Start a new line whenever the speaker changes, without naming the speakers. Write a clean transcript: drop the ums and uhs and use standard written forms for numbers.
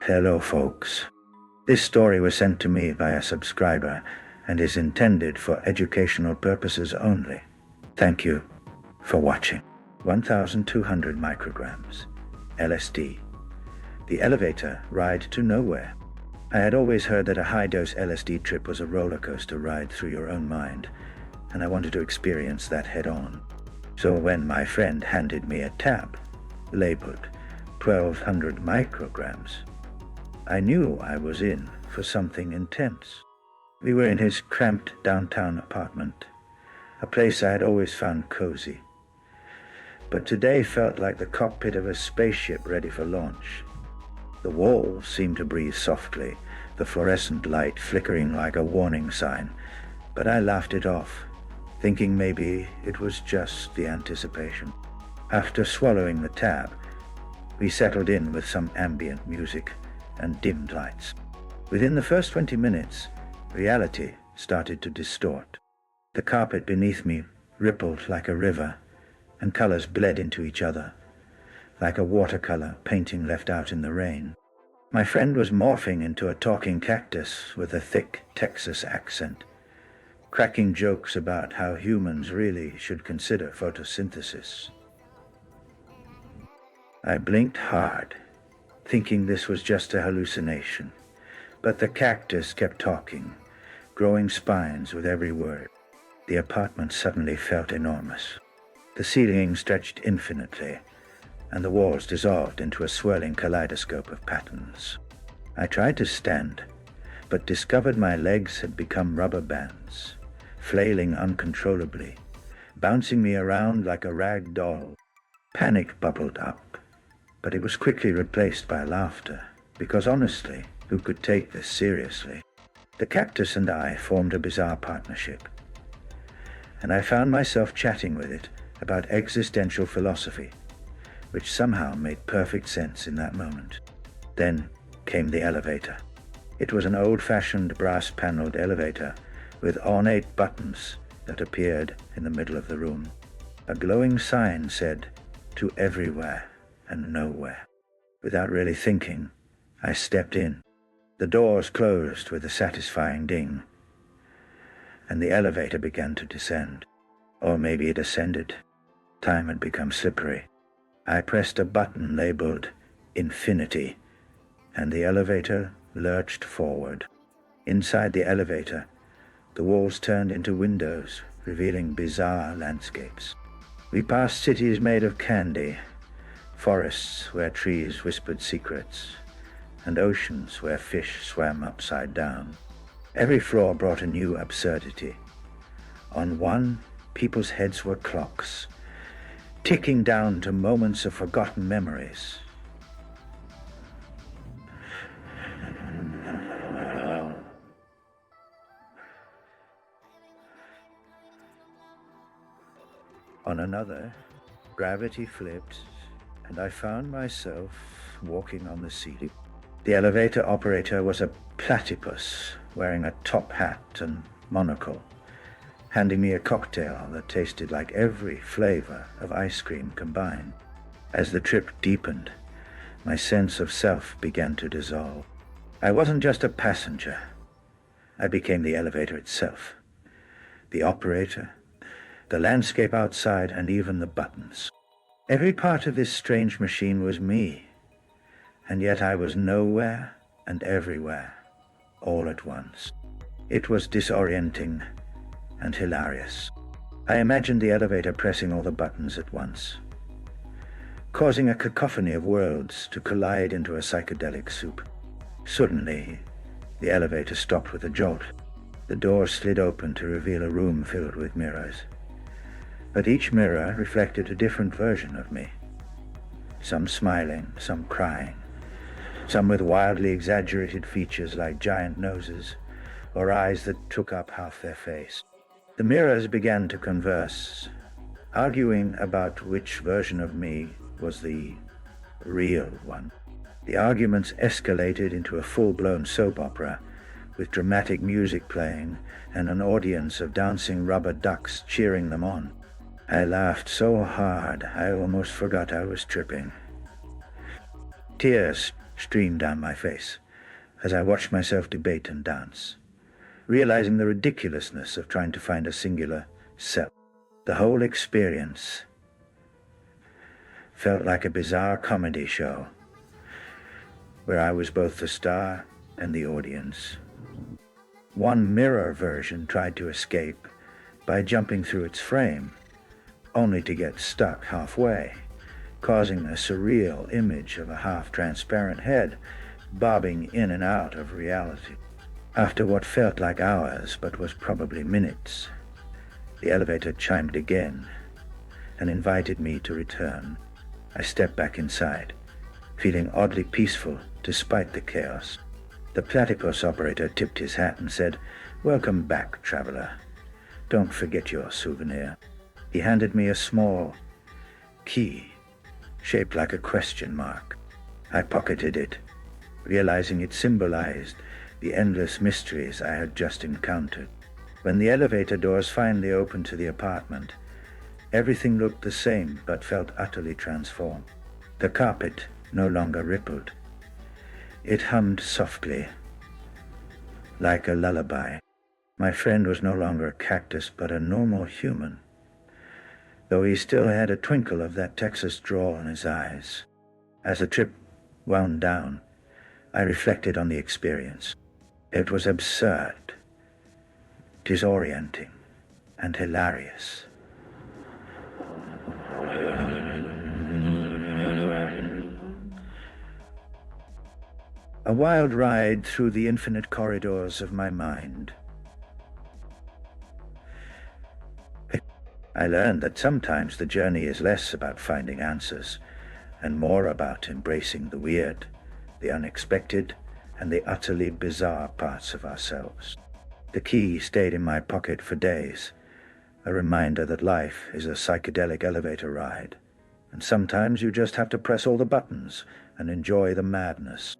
Hello, folks. This story was sent to me by a subscriber and is intended for educational purposes only. Thank you for watching. 1,200 micrograms. LSD. The elevator ride to nowhere. I had always heard that a high-dose LSD trip was a roller coaster ride through your own mind, and I wanted to experience that head-on. So when my friend handed me a tab labeled 1,200 micrograms, I knew I was in for something intense. We were in his cramped downtown apartment, a place I had always found cozy. But today felt like the cockpit of a spaceship ready for launch. The walls seemed to breathe softly, the fluorescent light flickering like a warning sign, but I laughed it off, thinking maybe it was just the anticipation. After swallowing the tab, we settled in with some ambient music and dimmed lights. Within the first 20 minutes, reality started to distort. The carpet beneath me rippled like a river, and colors bled into each other, like a watercolor painting left out in the rain. My friend was morphing into a talking cactus with a thick Texas accent, cracking jokes about how humans really should consider photosynthesis. I blinked hard, thinking this was just a hallucination, but the cactus kept talking, growing spines with every word. The apartment suddenly felt enormous. The ceiling stretched infinitely, and the walls dissolved into a swirling kaleidoscope of patterns. I tried to stand, but discovered my legs had become rubber bands, flailing uncontrollably, bouncing me around like a rag doll. Panic bubbled up, but it was quickly replaced by laughter, because honestly, who could take this seriously? The cactus and I formed a bizarre partnership, and I found myself chatting with it about existential philosophy, which somehow made perfect sense in that moment. Then came the elevator. It was an old-fashioned brass-paneled elevator with ornate buttons that appeared in the middle of the room. A glowing sign said, "To everywhere and nowhere." Without really thinking, I stepped in. The doors closed with a satisfying ding, and the elevator began to descend. Or maybe it ascended. Time had become slippery. I pressed a button labeled Infinity, and the elevator lurched forward. Inside the elevator, the walls turned into windows, revealing bizarre landscapes. We passed cities made of candy, forests where trees whispered secrets, and oceans where fish swam upside down. Every floor brought a new absurdity. On one, people's heads were clocks, ticking down to moments of forgotten memories. On another, gravity flipped, and I found myself walking on the ceiling. The elevator operator was a platypus wearing a top hat and monocle, handing me a cocktail that tasted like every flavor of ice cream combined. As the trip deepened, my sense of self began to dissolve. I wasn't just a passenger. I became the elevator itself, the operator, the landscape outside, and even the buttons. Every part of this strange machine was me, and yet I was nowhere and everywhere, all at once. It was disorienting and hilarious. I imagined the elevator pressing all the buttons at once, causing a cacophony of worlds to collide into a psychedelic soup. Suddenly, the elevator stopped with a jolt. The door slid open to reveal a room filled with mirrors. But each mirror reflected a different version of me. Some smiling, some crying, some with wildly exaggerated features like giant noses, or eyes that took up half their face. The mirrors began to converse, arguing about which version of me was the real one. The arguments escalated into a full-blown soap opera, with dramatic music playing and an audience of dancing rubber ducks cheering them on. I laughed so hard I almost forgot I was tripping. Tears streamed down my face as I watched myself debate and dance, realizing the ridiculousness of trying to find a singular self. The whole experience felt like a bizarre comedy show where I was both the star and the audience. One mirror version tried to escape by jumping through its frame, only to get stuck halfway, causing a surreal image of a half-transparent head bobbing in and out of reality. After what felt like hours but was probably minutes, the elevator chimed again and invited me to return. I stepped back inside, feeling oddly peaceful despite the chaos. The platypus operator tipped his hat and said, "Welcome back, traveler. Don't forget your souvenir." He handed me a small key shaped like a question mark. I pocketed it, realizing it symbolized the endless mysteries I had just encountered. When the elevator doors finally opened to the apartment, everything looked the same but felt utterly transformed. The carpet no longer rippled. It hummed softly, like a lullaby. My friend was no longer a cactus but a normal human, though he still had a twinkle of that Texas drawl in his eyes. As the trip wound down, I reflected on the experience. It was absurd, disorienting, and hilarious. A wild ride through the infinite corridors of my mind. I learned that sometimes the journey is less about finding answers and more about embracing the weird, the unexpected, and the utterly bizarre parts of ourselves. The key stayed in my pocket for days, a reminder that life is a psychedelic elevator ride, and sometimes you just have to press all the buttons and enjoy the madness.